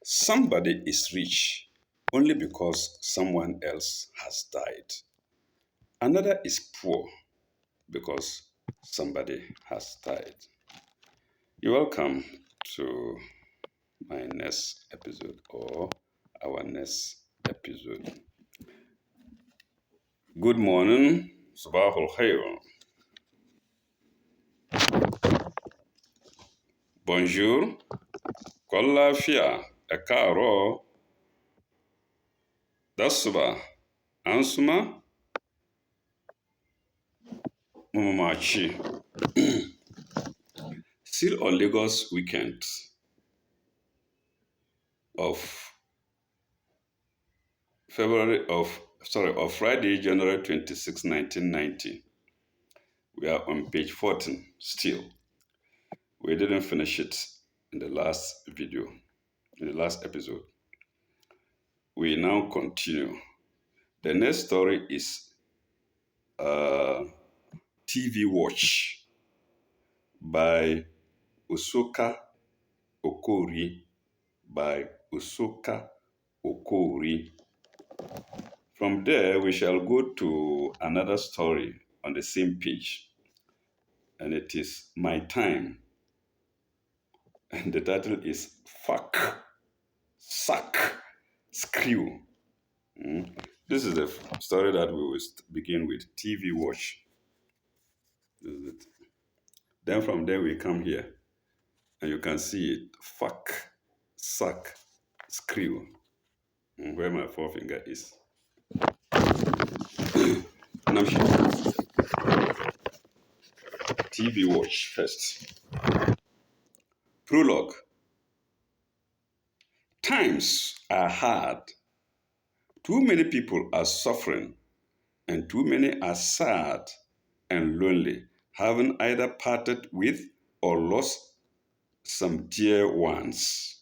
Somebody is rich only because someone else has died. Another is poor because somebody has died. You're welcome to my next episode or our next episode. Good morning, Sabahul Khair. Bonjour, Kolafia, Ekaro, Dasuba, Ansuma, Mumamachi. Still on Lagos weekend of Friday, January 26, 1990. We are on page 14 still. We didn't finish it in the last video, in the last episode. We now continue. The next story is TV Watch by Usoka Okori. From there, we shall go to another story on the same page, and it is My Time. And the title is Fuck, Suck, Screw. This is the story that we will begin with, TV Watch. This is it. Then from there we come here, and you can see it, Fuck, Suck, Screw, where my forefinger is. And I'm sure TV Watch first. Prologue. Times are hard. Too many people are suffering, and too many are sad and lonely, having either parted with or lost some dear ones.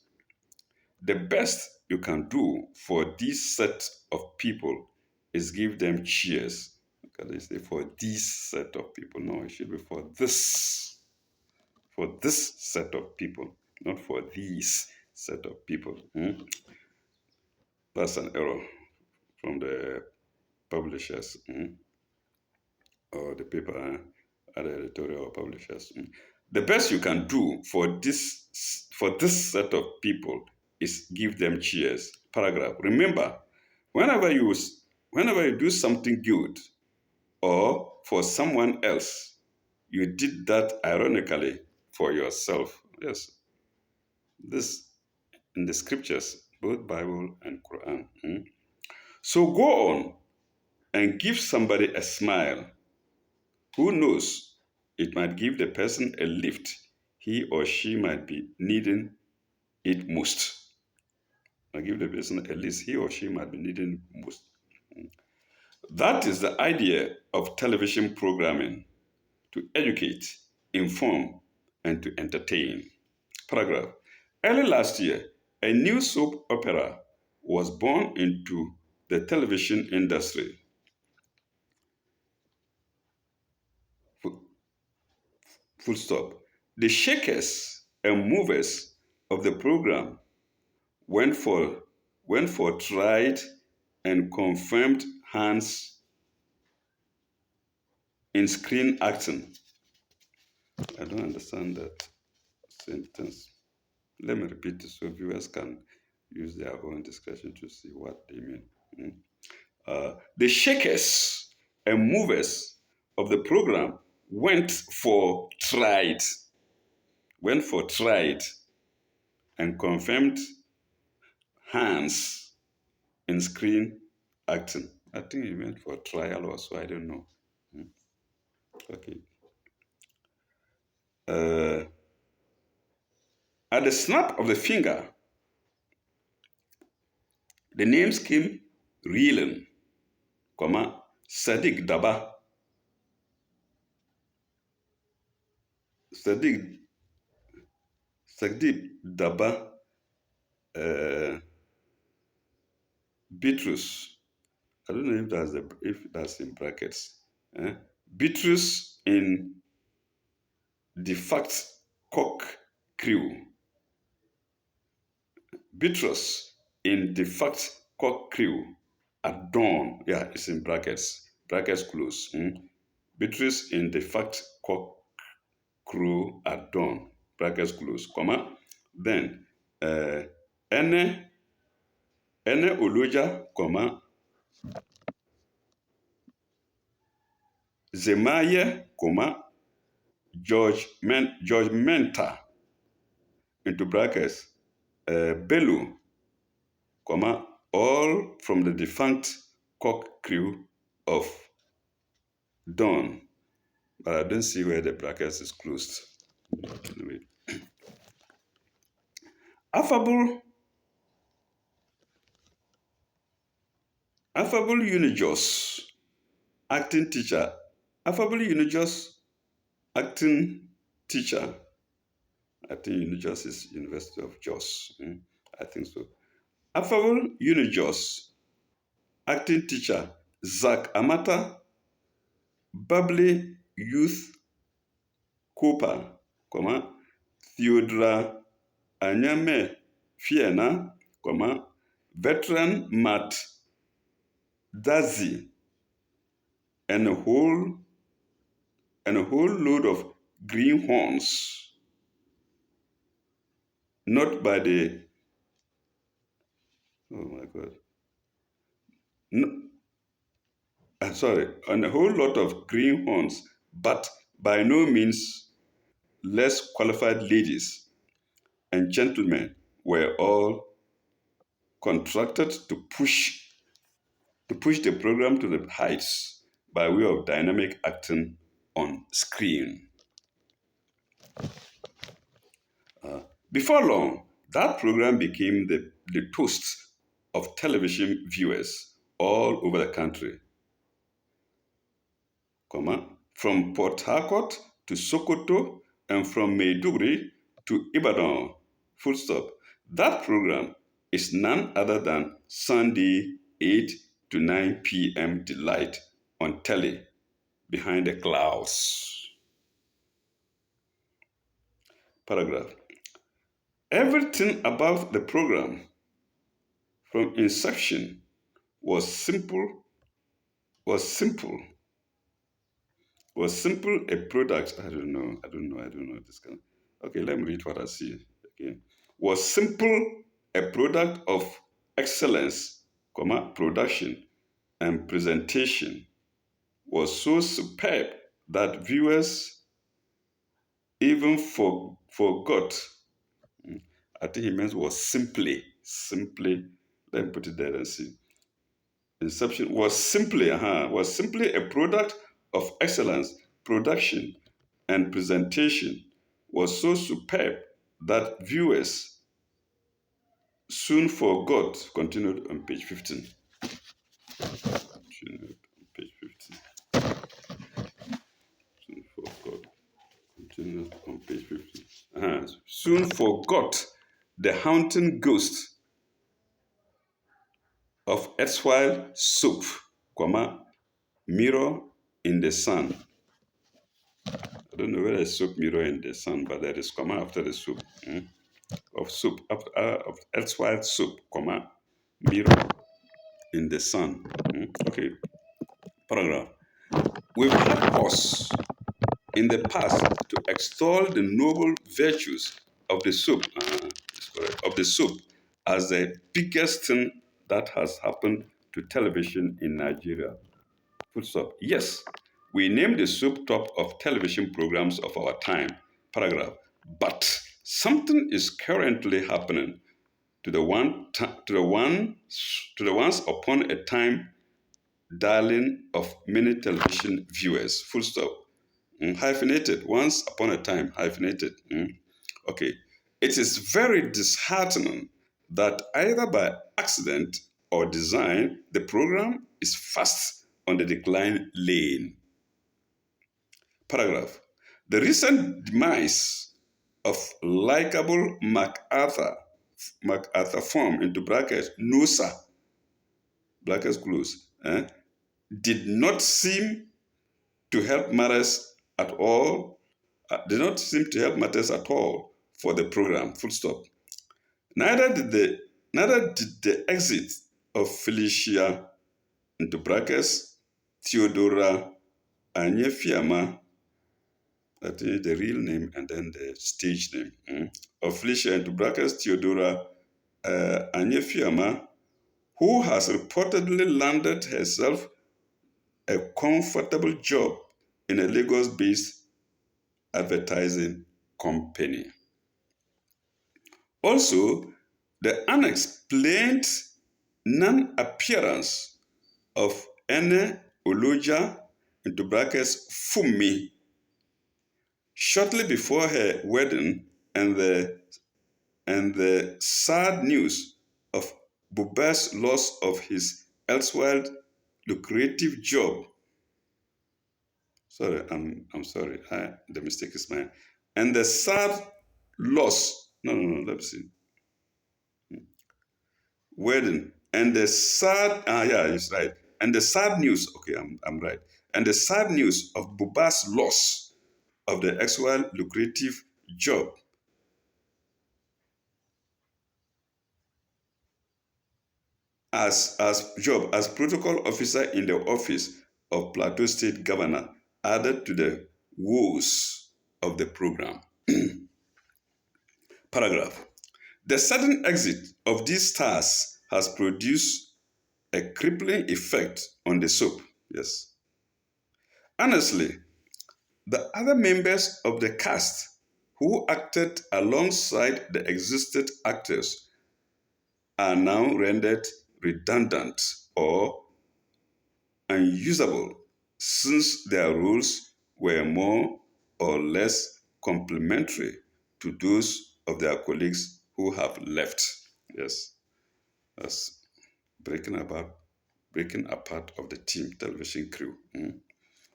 The best you can do for this set of people is give them cheers. Because they say for this set of people. No, it should be for this. For this set of people, not for these set of people. That's an error from the publishers or the paper, other editorial publishers. The best you can do for this set of people is give them cheers. Paragraph. Remember, whenever you do something good or for someone else, you did that ironically for yourself. Yes. This in the scriptures, both Bible and Quran. So go on and give somebody a smile. Who knows? It might give the person a lift. He or she might be needing it most. I give the person a lift. He or she might be needing it most. That is the idea of television programming: to educate, inform, and to entertain. Paragraph. Early last year, a new soap opera was born into the television industry. Full stop. The shakers and movers of the program went for tried and confirmed hands in screen acting. I don't understand that sentence. Let me repeat it so viewers can use their own discretion to see what they mean. The shakers and movers of the program went for tried and confirmed hands in screen acting. I think he meant for trial also, I don't know. Okay. At the snap of the finger, the names came reeling, Sadiq Daba, Sadiq Daba, Beatrice. I don't know if that's in brackets. Beatrice in the fact cock crew. Bitrus in the fact cock crew at dawn. Yeah, it's in brackets. Brackets close. Bitrus in the fact cock crew at dawn. Brackets close. Comma. Then ene ene oluja, comma, Zemaye, comma, George Menta into brackets, Belu, comma, all from the defunct cock crew of Dawn. But I don't see where the brackets is closed. Anyway. Affable Unijos, acting teacher. Affable Unijos, acting teacher. I think Unijos is University of Jos. I think so. Affable Unijos, acting teacher. Zach Amata, bubbly youth Cooper, comma, Theodora Anyame Fiena, comma, veteran Matt Dazi, and a whole load of greenhorns, not by the, oh my God, no, sorry, and a whole lot of greenhorns, but by no means less qualified ladies and gentlemen were all contracted to push the program to the heights by way of dynamic acting on screen. Before long, that program became the toast of television viewers all over the country, from Port Harcourt to Sokoto and from Maiduguri to Ibadan, full stop. That program is none other than Sunday 8 to 9 p.m. delight on telly behind the clouds. Paragraph. Everything about the program from inception was simple, a product. I don't know this kind of, okay, let me read what I see again. Was simple, a product of excellence, production and presentation, was so superb that viewers even forgot. I think he meant was simply, let me put it there and see. Inception was simply a product of excellence, production, and presentation, was so superb that viewers soon forgot. Continued on page 15. Continued on page 15. Soon forgot. Continued on page 15. Soon forgot the haunting ghost of erstwhile soap, mirror in the sun. I don't know whether it's soap mirror in the sun, but there is comma after the soap. Of soap, of erstwhile soap, mirror in the sun. Okay, paragraph. We've had cause in the past to extol the noble virtues of the soap, as the biggest thing that has happened to television in Nigeria. Full stop. Yes, we named the soap top of television programs of our time. Paragraph. But something is currently happening to the once upon a time darling of many television viewers. Full stop. Hyphenated. Once upon a time. Hyphenated. Okay. It is very disheartening that either by accident or design, the program is fast on the decline lane. Paragraph. The recent demise of likable MacArthur form into brackets, NOSA, brackets close, did not seem to help matters at all, for the program, full stop. Neither did the neither did the exit of Felicia, into brackets, Theodora Anyefiama, that is the real name and then the stage name, of Felicia, into brackets, Theodora Anyefiama, who has reportedly landed herself a comfortable job in a Lagos-based advertising company. Also, the unexplained non-appearance of Ene Oloja, into brackets, Fumi, shortly before her wedding, and the sad news of Buba's loss of his elsewhere lucrative job. Sorry, I'm sorry. The mistake is mine. And the sad loss. No. Let me see. Wedding and the sad. Yeah, it's right. And the sad news. Okay, I'm right. And the sad news of Buba's loss of the actual lucrative job as protocol officer in the office of Plateau State Governor added to the woes of the program. Paragraph. The sudden exit of these stars has produced a crippling effect on the soap. Yes. Honestly, the other members of the cast who acted alongside the existing actors are now rendered redundant or unusable since their roles were more or less complementary to those of their colleagues who have left. Yes, that's breaking apart of the team television crew.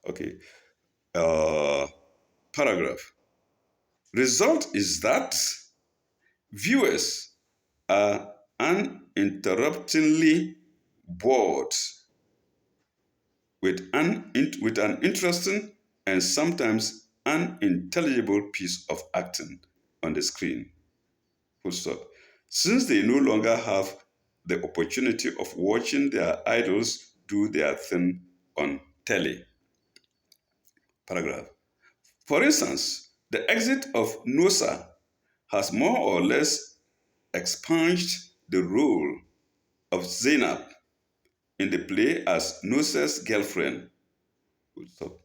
Okay. Uh, Paragraph. Result is that viewers are uninterruptedly bored with an interesting and sometimes unintelligible piece of acting on the screen. Full stop. Since they no longer have the opportunity of watching their idols do their thing on telly. Paragraph. For instance, the exit of Nosa has more or less expunged the role of Zainab in the play as Nosa's girlfriend. Full stop.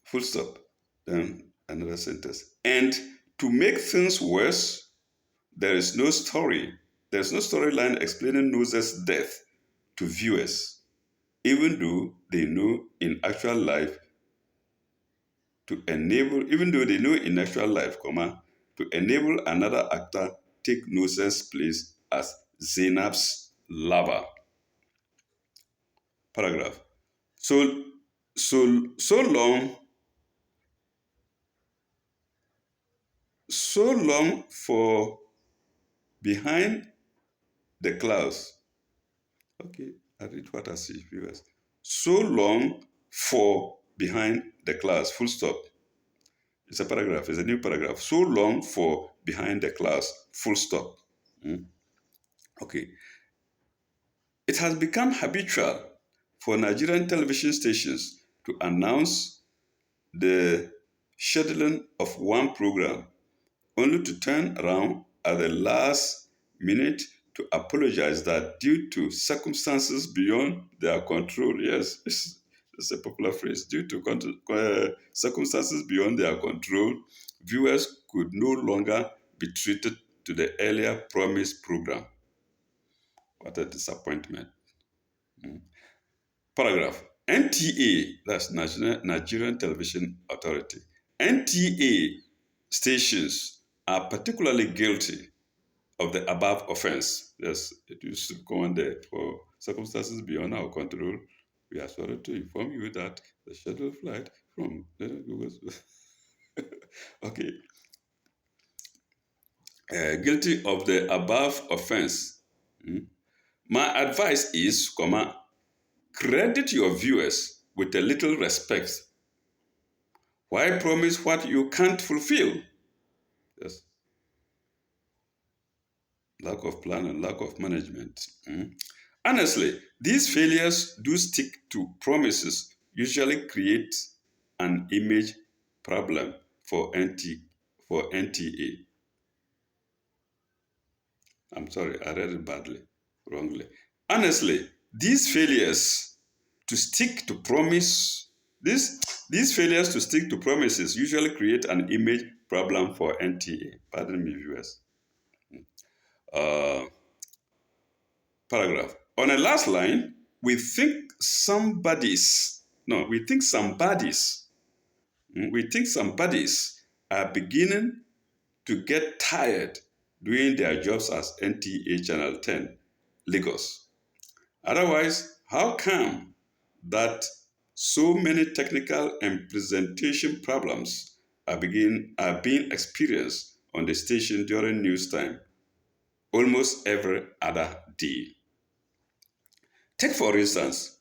Full stop. Then another sentence. And to make things worse, there is no story. There's no storyline explaining Nosa's death to viewers, even though they know in actual life to enable another actor take Nosa's place as Zainab's lover. Paragraph. So, so long for behind the clouds. Okay, I read what I see, viewers. So long for behind the clouds. Full stop. It's a paragraph. It's a new paragraph. So long for behind the clouds. Full stop. Okay. It has become habitual for Nigerian television stations to announce the scheduling of one program only to turn around at the last minute to apologize that due to circumstances beyond their control, yes, it's a popular phrase, due to circumstances beyond their control, viewers could no longer be treated to the earlier promised program. What a disappointment. Paragraph. NTA, that's Nigerian Television Authority. NTA stations are particularly guilty of the above offense. Yes, it used to go on there for circumstances beyond our control. We are sorry to inform you that the scheduled flight from okay, guilty of the above offense. My advice is, credit your viewers with a little respect. Why promise what you can't fulfill? Yes. lack of plan and lack of management. Honestly, these failures do stick to promises, usually create an image problem for NTA. I'm sorry, I read it badly, wrongly. Honestly, these failures to stick to promise, these these failures to stick to promises usually create an image problem for NTA. Pardon me, viewers. Uh, Paragraph. On a last line, we think somebodies are beginning to get tired doing their jobs as NTA Channel 10, Lagos. Otherwise, how come that so many technical and presentation problems are being experienced on the station during news time almost every other day? Take, for instance,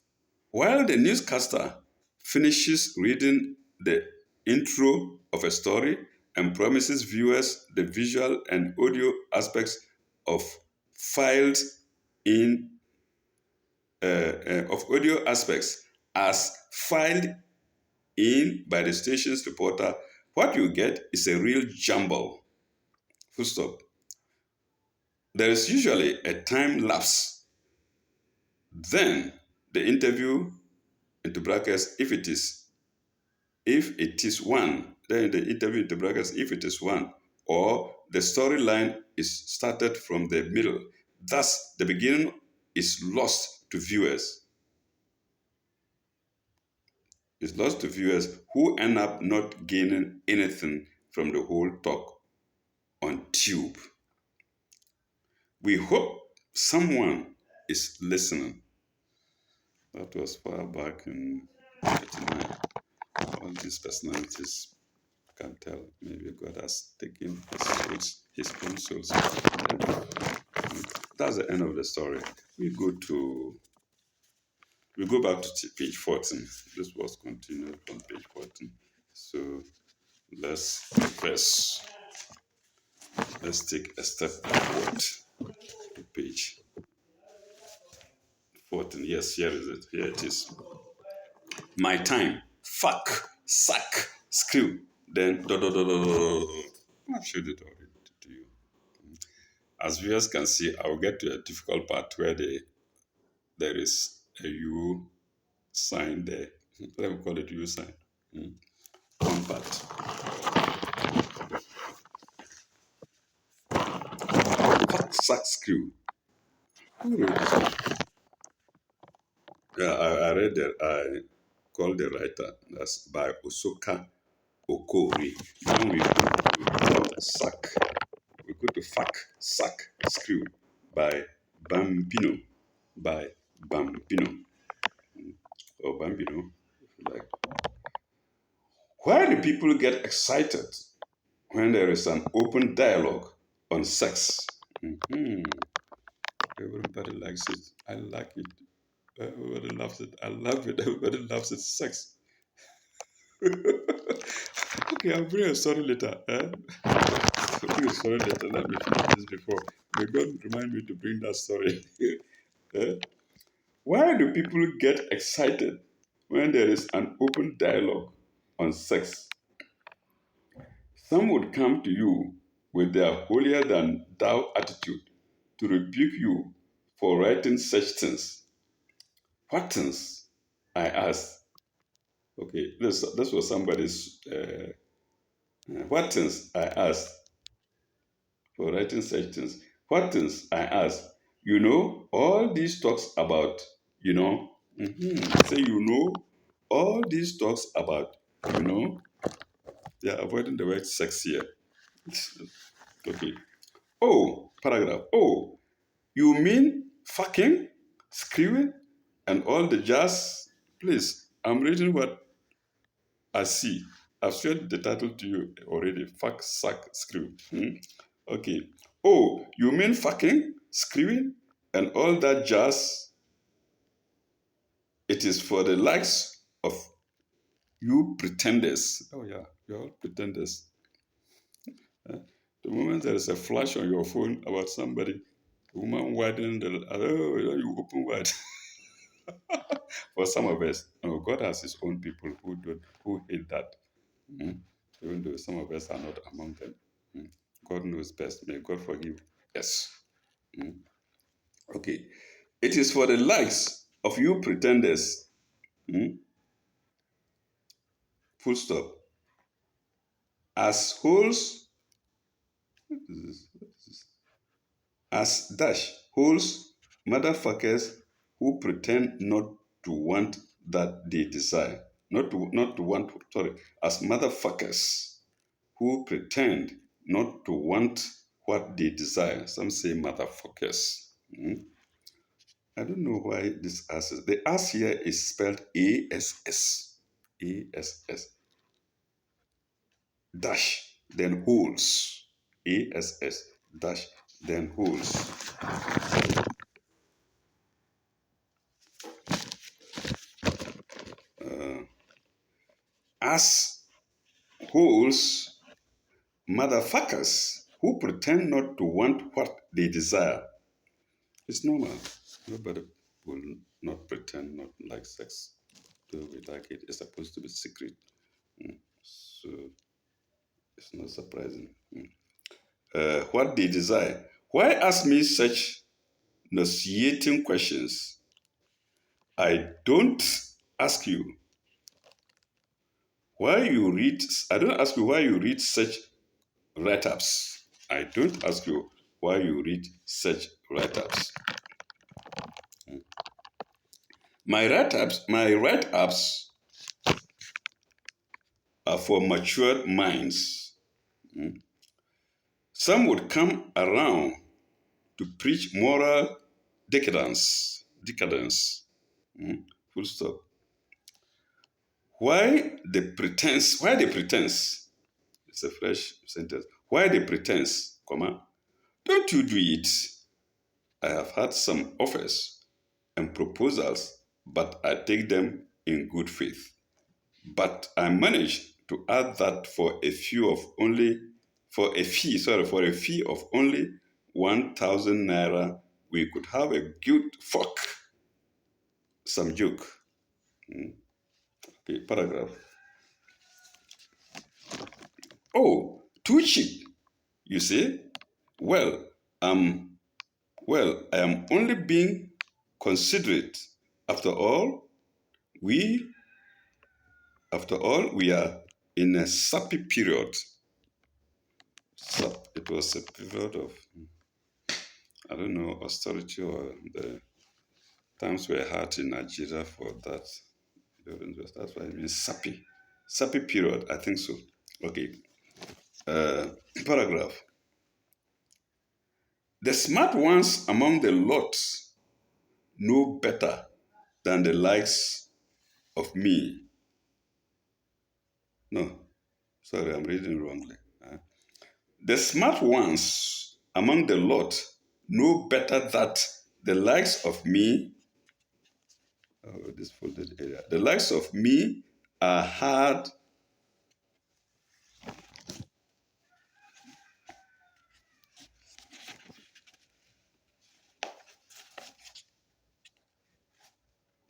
while the newscaster finishes reading the intro of a story and promises viewers the visual and audio aspects of filed in of audio aspects as filed in by the station's reporter, what you get is a real jumble. Full stop. There is usually a time lapse. Then the interview into brackets if it is one, then the interview into brackets if it is one, or the storyline is started from the middle. Thus, the beginning is lost to viewers. It's lost to viewers who end up not gaining anything from the whole talk on tube. We hope someone is listening. That was far back in 1989. All these personalities can tell. Maybe God has taken his own souls. That's the end of the story. We go back to page 14. This was continued from page 14. So let's first let's take a step backward to page 14. Yes, here is it. Here it is. My time. Fuck. Suck. Screw. Then I've showed it already to you. As viewers can see, I'll get to a difficult part where there is a U sign there. Let me call it U sign. One part. Fuck, suck, screw. Who wrote this? Yeah, I read that. I called the writer. That's by Osoka Okori. Then we go to suck. We go to fuck, suck, screw by Bambino. By Bambino. Or Bambino, if you like. Why do people get excited when there is an open dialogue on sex? Everybody likes it. I like it. Everybody loves it. I love it. Everybody loves it. Sex. Okay, I'll bring a story later. I'll bring a story later. Let me finish this before. May God remind me to bring that story. Eh? Why do people get excited when there is an open dialogue on sex? Some would come to you with their holier than thou attitude to rebuke you for writing such things. What things? I asked. Okay, this was somebody's. What things? I asked for writing such things. What things? I asked. You know, all these talks about, you know, say, you know, all these talks about, you know, they are avoiding the word sex here. Okay. Oh, paragraph. Oh, you mean fucking, screwing, and all the jazz? Please, I'm reading what I see. I've shared the title to you already. Fuck, suck, screw. Okay. Oh, you mean fucking, screwing, and all that jazz? It is for the likes of you pretenders. Oh, yeah, you're all pretenders. The moment there is a flash on your phone about somebody, the woman widening oh, you open wide. For some of us, no, God has His own people who hate that. Mm. Even though some of us are not among them. Mm. God knows best. May God forgive. Yes. Mm. Okay. It is for the likes of you pretenders. Mm. Full stop. As holes, as dash holes, motherfuckers who pretend not to want that they desire. Not to want, sorry, as motherfuckers who pretend not to want what they desire. Some say motherfuckers. Mm. I don't know why this ass is. The ass here is spelled ASS. ASS. Dash, then holes. ASS. Dash, then holes. As holes, motherfuckers who pretend not to want what they desire. It's normal. Nobody will not pretend not like sex. Do we like it? It's supposed to be secret. Mm. So it's not surprising. Mm. What they desire. Why ask me such nauseating questions? I don't ask you why you read. I don't ask you why you read such write-ups. I don't ask you why you read such write-ups. My write-ups are for matured minds. Some would come around to preach moral decadence. Decadence. Full stop. Why the pretense? Why the pretense? It's a fresh sentence. Why the pretense, comma, don't you do it? I have had some offers and proposals, but I take them in good faith. But I managed to add that for a fee of only 1,000 naira, we could have a good fuck. Some joke. Okay, paragraph. Oh, too cheap, you say? Well, um, I am only being considerate. After all, we we are in a sappy period. It was a period of, I don't know, austerity, or the times were hard in Nigeria for that. That's why it means sappy. Sappy period, I think so. Okay. Uh, Paragraph. The smart ones among the lot know better than the likes of me. No, sorry, I'm reading wrongly. The smart ones among the lot know better that the likes of me, this folded area, the likes of me are hard.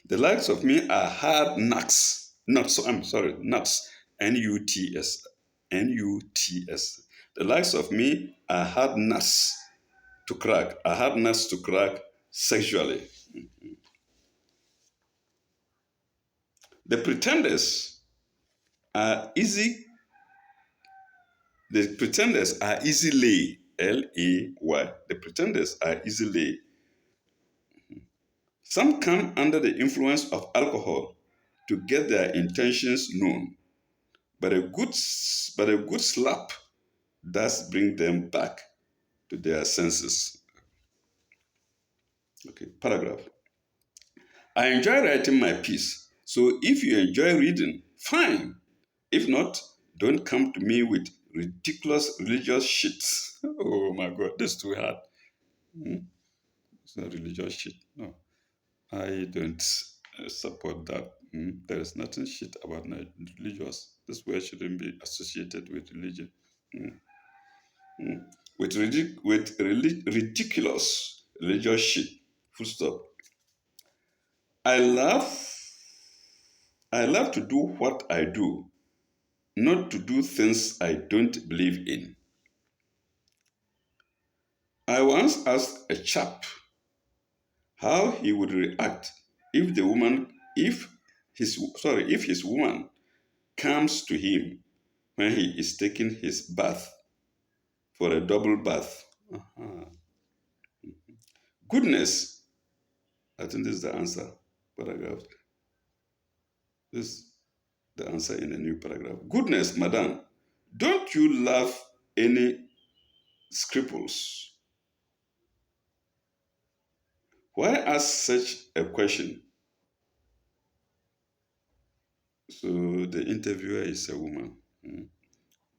The likes of me are hard nuts. Nuts, I'm sorry, nuts. Nuts. Nuts. The likes of me are hard nuts to crack. Are hard nuts to crack sexually. The pretenders are easy. The pretenders are easily, Lay. The pretenders are easily. Some come under the influence of alcohol to get their intentions known, but a good slap does bring them back to their senses. Okay, paragraph. I enjoy writing my piece, so if you enjoy reading, fine. If not, don't come to me with ridiculous religious shit. Oh my God, this is too hard. It's not religious shit. No, I don't support that. There is nothing shit about religious. This word shouldn't be associated with religion. mm, with ridiculous religious shit. Full stop. I love I love to do what I do, not to do things I don't believe in. I once asked a chap how he would react if the woman if if his woman comes to him when he is taking his bath for a double bath. Uh-huh. Goodness, I think this is the answer. Paragraph. This is the answer in a new paragraph. Goodness, madam, don't you love any scruples? Why ask such a question? So the interviewer is a woman.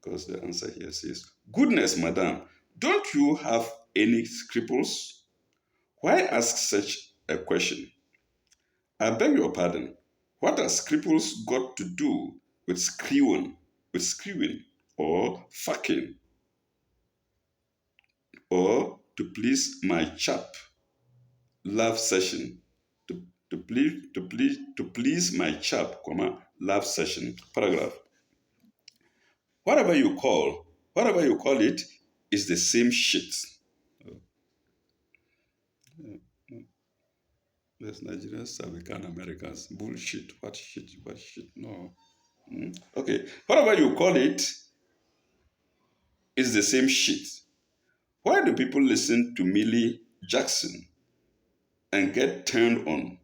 Because the answer here says, Goodness, madam, don't you have any scruples? Why ask such a question? I beg your pardon. What has scruples got to do with screwing, or fucking, or to please my chap love session? To please my chap, comma, love session. Paragraph. Whatever you call, whatever you call it, is the same shit. There's Nigerians, African Americans. Bullshit. What shit? What shit? No. Okay. Whatever you call it is the same shit. Why do people listen to Millie Jackson and get turned on,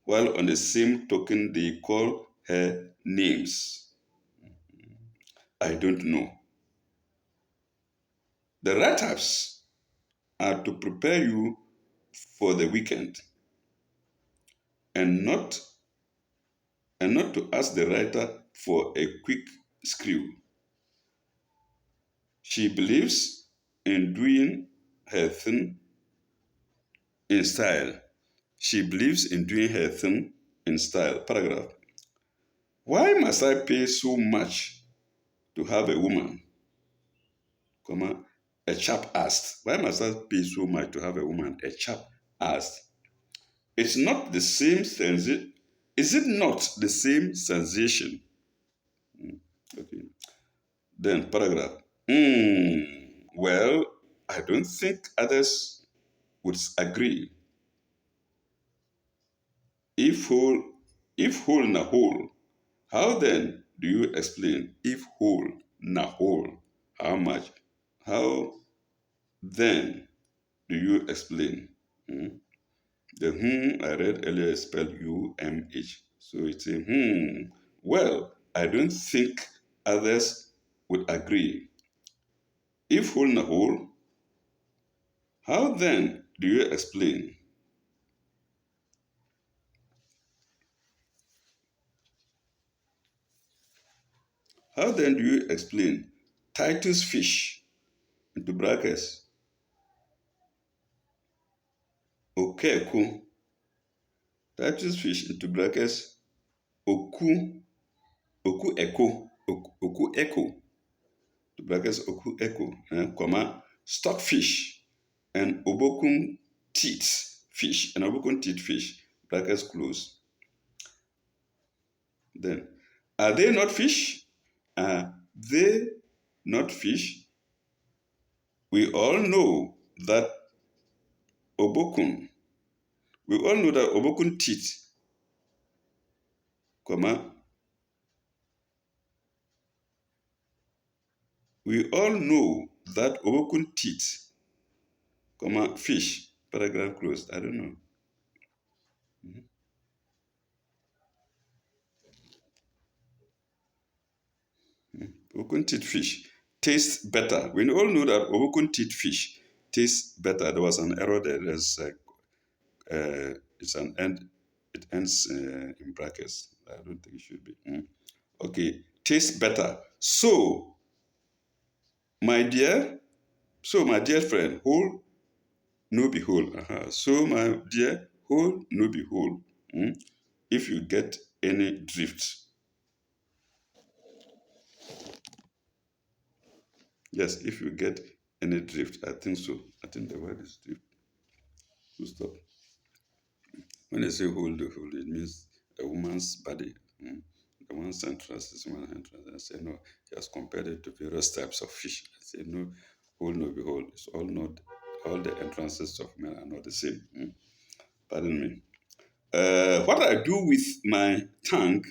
while on the same token they call her names? I don't know. The write-ups are to prepare you for the weekend, and not to ask the writer for a quick screw. She believes in doing her thing in style. She believes in doing her thing in style. Paragraph. Why must I pay so much to have a woman? Comma, a chap asked. Why must I pay so much to have a woman? A chap asked. It's not the same sensation. Is it not the same sensation? Okay. Then paragraph. Well, I don't think others would agree. If whole, if whole na whole, how then do you explain if whole na whole? How much? How then do you explain? The I read earlier is spelled UMH. So it's a Well, I don't think others would agree. If whole na whole, how then do you explain? How then do you explain Titus fish into brackets okeku, Titus fish into brackets oku oku echo to brackets oku echo, comma stockfish and obokun teeth fish, brackets close. Then, are they not fish? Are they not fish? We all know that obokun, teeth, comma, we all know that obokun teeth, comma, fish, paragraph closed. I don't know. Obokun teeth fish tastes better. We all know that obokun teeth fish tastes better. There was an error there. It's an end. It ends in brackets. I don't think it should be. Okay, tastes better. So, my dear, my dear friend, whole no be whole. So, my dear, whole no be whole. If you get any drift. Yes, if you get any drift, I think so. I think the word is drift. Full stop. When they say hold, it means a woman's body. The one entrance is one entrance. I say no. He has compared it to various types of fish. I say no. Hold no behold. It's all not. All the entrances of men are not the same. Pardon me. What I do with my tongue,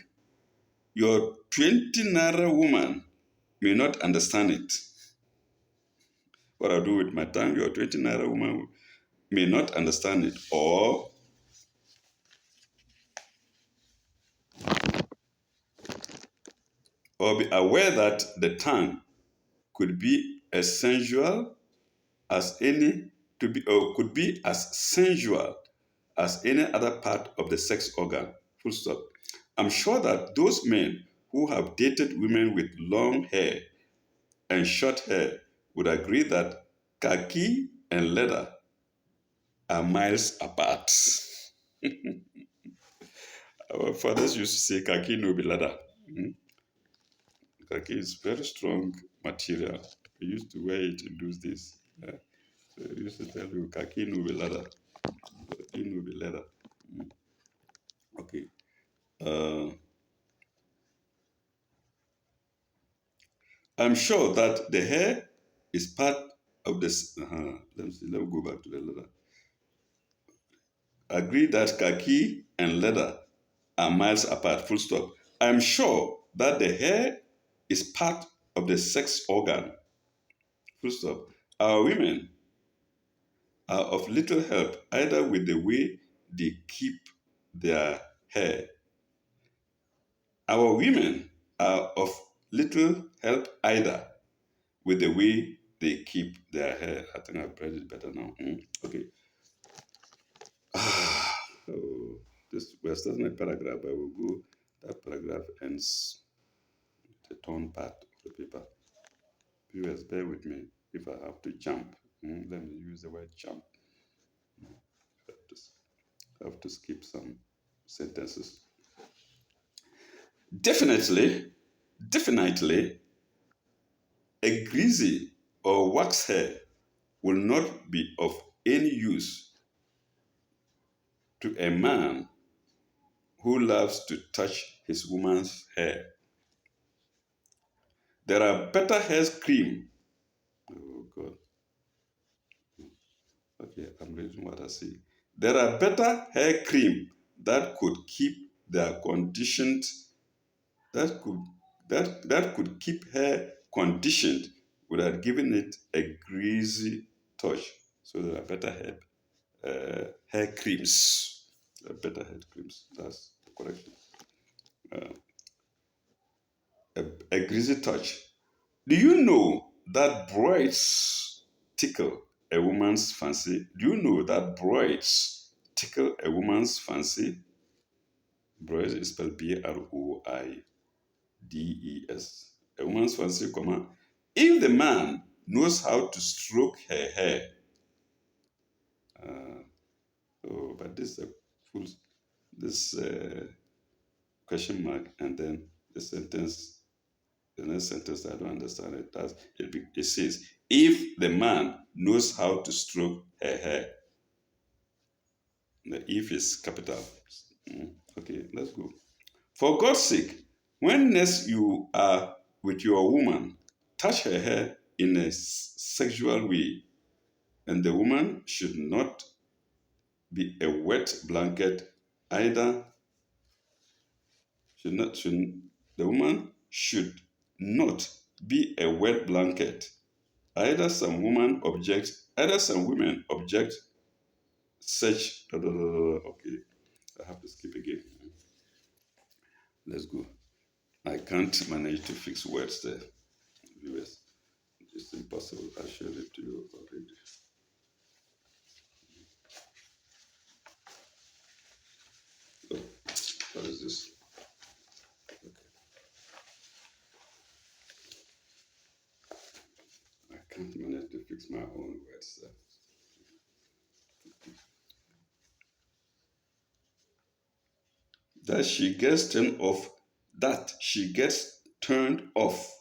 your 20 naira woman may not understand it. What I do with my tongue, your 20 naira woman may not understand it, or be aware that the tongue could be as sensual as any to be or could be as sensual as any other part of the sex organ. Full stop. I'm sure that those men who have dated women with long hair and short hair would agree that khaki and leather are miles apart. Our fathers used to say khaki no be leather. Khaki is very strong material. We used to wear it in those days. So I used to tell you khaki no be leather. Khaki no be leather. Okay. Uh, I'm sure that the hair is part of this. Let me see. Let me go back to the leather. Agree that khaki and leather are miles apart. Full stop. I'm sure that the hair is part of the sex organ. Full stop. Our women are of little help either with the way they keep their hair. Our women are of little help either with the way they keep their hair. I think I've read it better now. Okay. So this we're starting a paragraph. I will go. That paragraph ends the torn part of the paper. Viewers, bear with me if I have to jump. Let me use the word jump. I have to skip some sentences. Definitely, a greasy or wax hair will not be of any use to a man who loves to touch his woman's hair. There are better hair cream. Oh God. Okay, I'm reading what I see. There are better hair cream that could keep their conditioned that could that could keep hair conditioned without giving it a greasy touch. So there are better hair creams. There are better hair creams. That's correct. A greasy touch. Do you know that braids tickle a woman's fancy? Do you know that braids tickle a woman's fancy? Braids is spelled Broides. A woman's fancy, comma. If the man knows how to stroke her hair, but this is a full this question mark and then the sentence. The next sentence I don't understand it. It says if the man knows how to stroke her hair. The if is capital. Okay, let's go. For God's sake, when next you are with your woman, touch her hair in a sexual way, and the woman should not be a wet blanket either. The woman should not be a wet blanket. Either some women object such. Okay, I have to skip again. Let's go. I can't manage to fix words there, viewers. It's impossible. I shared it to you already. Oh, what is this? Okay. I can't manage to fix my own words there. That she gets turned off. That she gets turned off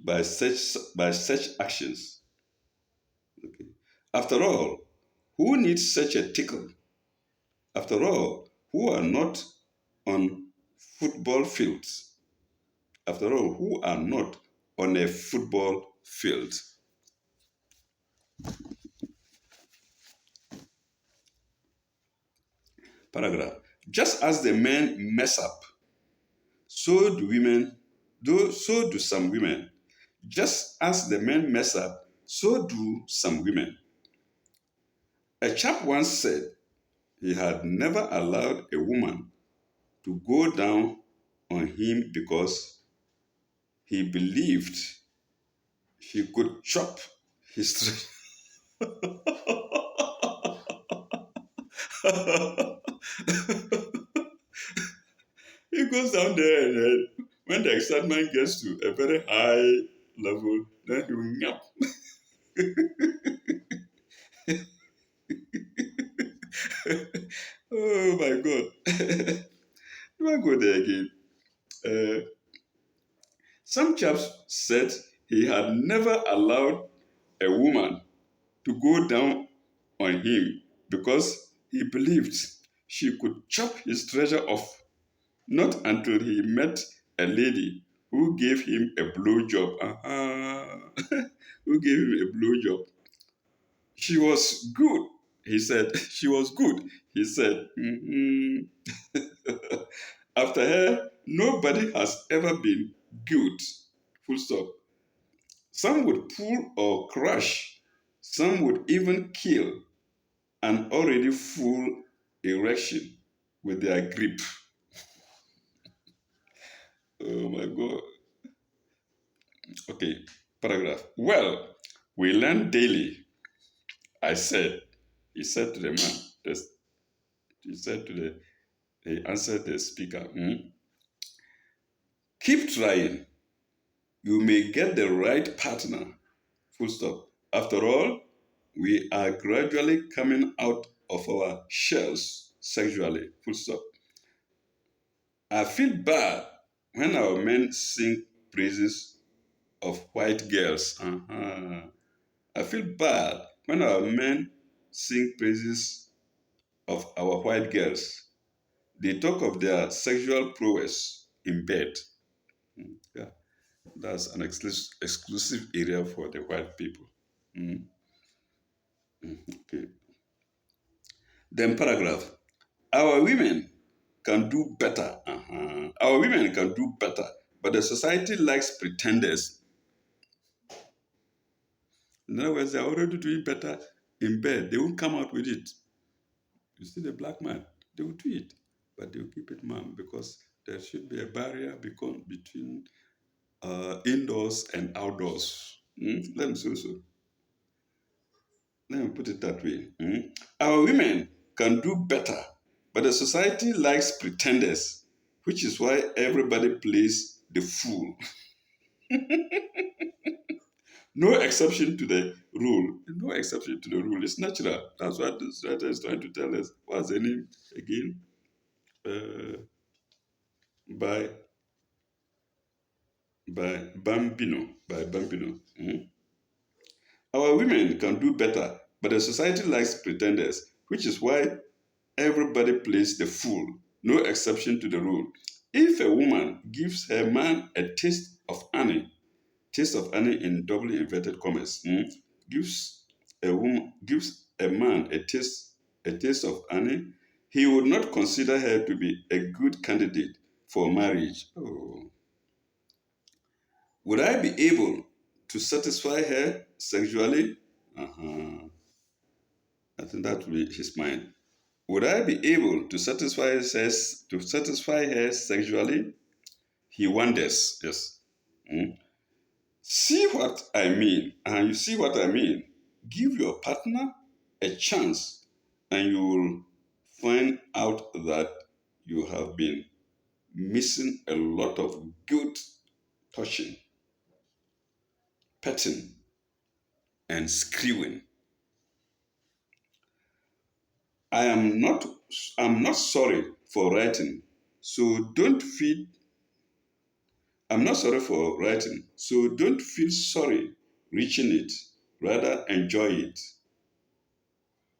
by such actions. Okay. After all, who needs such a tickle? After all, who are not on football fields? After all, who are not on a football field? Paragraph. Just as the men mess up, so do women, so do some women. Just as the men mess up, so do some women. A chap once said he had never allowed a woman to go down on him because he believed he could chop his. He goes down there, and when the excitement gets to a very high level, then he will yap. Oh my God. Do I go there again? Uh, some chaps said he had never allowed a woman to go down on him because he believed she could chop his treasure off. Not until he met a lady who gave him a blowjob. Who gave him a blowjob. She was good, he said. She was good, he said. Mhm. After her, nobody has ever been good. Full stop. Some would pull or crush. Some would even kill an already full erection with their grip. Oh my God. Okay, paragraph. Well, we learn daily, I said. He said to the man, he said to the, he answered the speaker, keep trying. You may get the right partner. Full stop. After all, we are gradually coming out of our shells sexually. Full stop. I feel bad when our men sing praises of white girls. I feel bad when our men sing praises of our white girls. They talk of their sexual prowess in bed. Yeah, that's an exclusive area for the white people. Mm, okay. Then paragraph. Our women can do better. Our women can do better, but the society likes pretenders. In other words, they're already doing better in bed. They won't come out with it. You see the black man, they will do it, but they will keep it mum because there should be a barrier between indoors and outdoors. Let me Let me put it that way. Our women can do better, but the society likes pretenders, which is why everybody plays the fool. No exception to the rule. No exception to the rule. It's natural. That's what this writer is trying to tell us. What's the name again? Uh, by Bambino. Our women can do better, but the society likes pretenders, which is why everybody plays the fool, no exception to the rule. If a woman gives her man a taste of honey in doubly inverted commas, gives a man a taste of honey, he would not consider her to be a good candidate for marriage. Oh. Would I be able to satisfy her sexually? Uh-huh. I think that will be his mind. Would I be able to satisfy her sexually? He wonders. Yes. Mm. See what I mean, and you see what I mean. Give your partner a chance, and you will find out that you have been missing a lot of good touching, petting, and screwing. I am not I'm not sorry for writing, so don't feel I'm not sorry for writing, so don't feel sorry reaching it. Rather, enjoy it.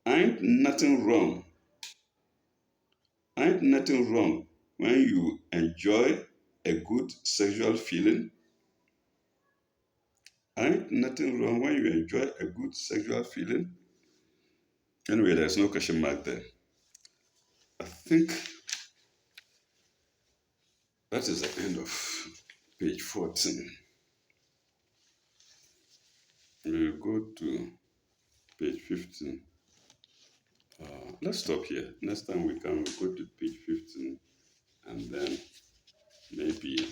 Ain't nothing wrong. Ain't nothing wrong when you enjoy a good sexual feeling. Ain't nothing wrong when you enjoy a good sexual feeling. Anyway, there's no question mark there. I think that is the end of page 14. We'll go to page 15. Let's stop here. Next time we can go to page 15 and then maybe,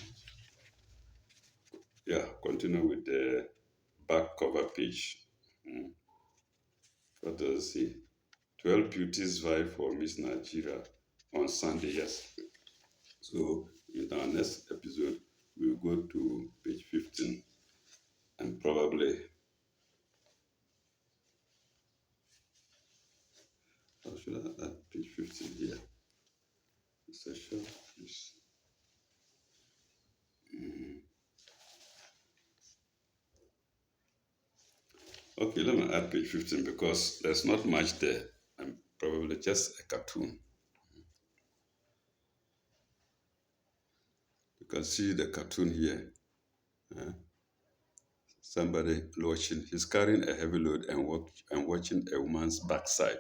yeah, continue with the back cover page. What does it say? 12 beauties vie for Miss Nigeria on Sunday, yes. So in our next episode, we'll go to page 15 and probably, or should I add page 15 here? It's a short piece. Okay, let me add page 15 because there's not much there. I'm probably just a cartoon. You can see the cartoon here. Somebody watching, he's carrying a heavy load and watching a woman's backside.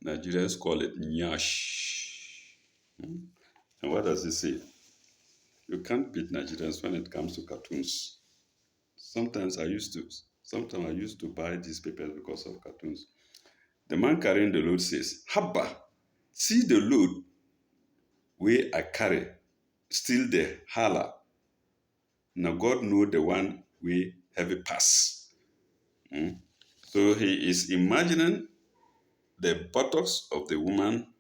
Nigerians call it nyash. And what does it say? You can't beat Nigerians when it comes to cartoons. Sometimes I used to buy these papers because of cartoons. The man carrying the load says, Habba, see the load where I carry, still the holler. Now God know the one we heavy pass. So he is imagining the buttocks of the woman,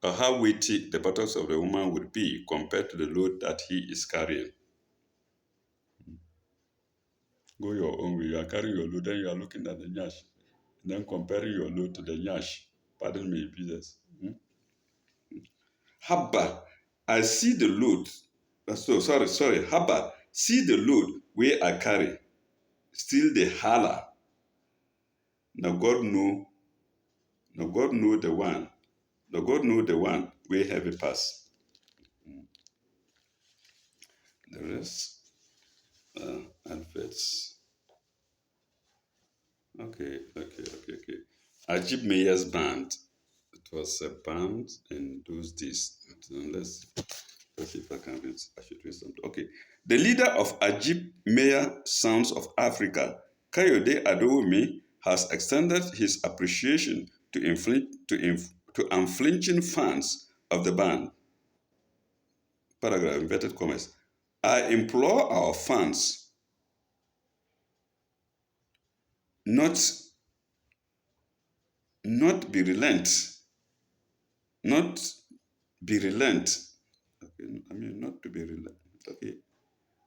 or how weighty the buttocks of the woman would be compared to the load that he is carrying. Go your own way. You are carrying your load, then you are looking at the nyash, then comparing your load to the nyash. Pardon me, business. Habba, I see the load. Sorry. Habba, see the load where I carry. Still the holler. Now God know the one. Now God know the one where heavy pass. The rest, adverts. Okay. Ajib Mayer's band. It was a band in those days. Let's see if I can read. I should read something. Okay. The leader of Ajib Mayer Sounds of Africa, Kayode Adewumi, has extended his appreciation to unflinching fans of the band. Paragraph, inverted commas. I implore our fans not be relent. Not be relent. Okay, not to be relent. Okay.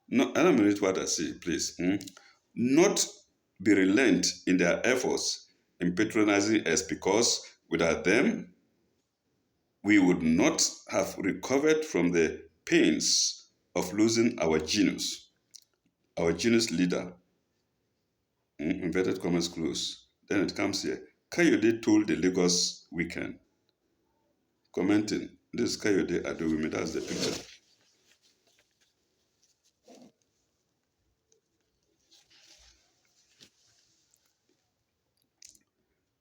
No, I don't mean what I say, please. Not be relent in their efforts in patronizing us because without them, we would not have recovered from the pains of losing our genius leader. Inverted commas close. Then it comes here. Kayode told the Lagos Weekend, commenting, this is Kayode Adewumi, that's the picture.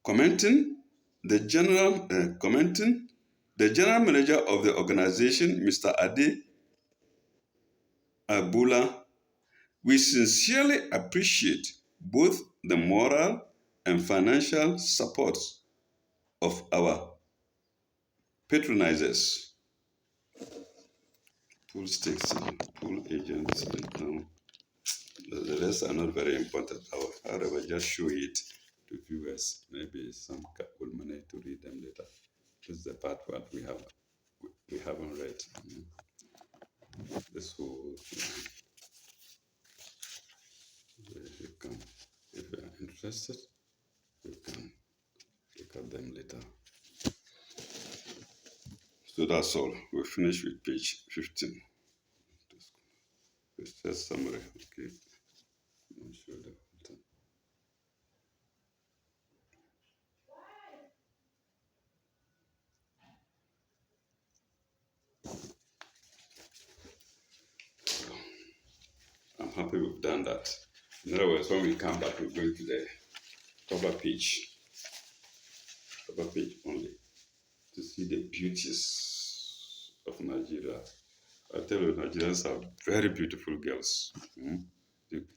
Commenting, the general manager of the organization, Mr. Ade Abula, we sincerely appreciate both the moral and financial support of our patronizers, pool stakes, pool agents, and the rest are not very important. However, just show it to viewers. Maybe some will manage to read them later. This is the part what we haven't read. This whole you can, if you are interested, you can look at them later. So that's all. We'll finish with page 15. It's just summary. Okay. I'll show the content. I'm happy we've done that. In other words, when we come back, we're going to the cover page only, to see the beauties of Nigeria. I tell you, Nigerians are very beautiful girls.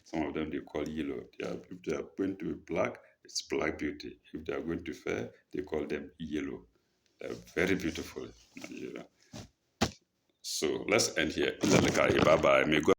Some of them they call yellow. If they are going to be black, it's black beauty. If they are going to fair, they call them yellow. They are very beautiful in Nigeria. So let's end here. Bye bye. May God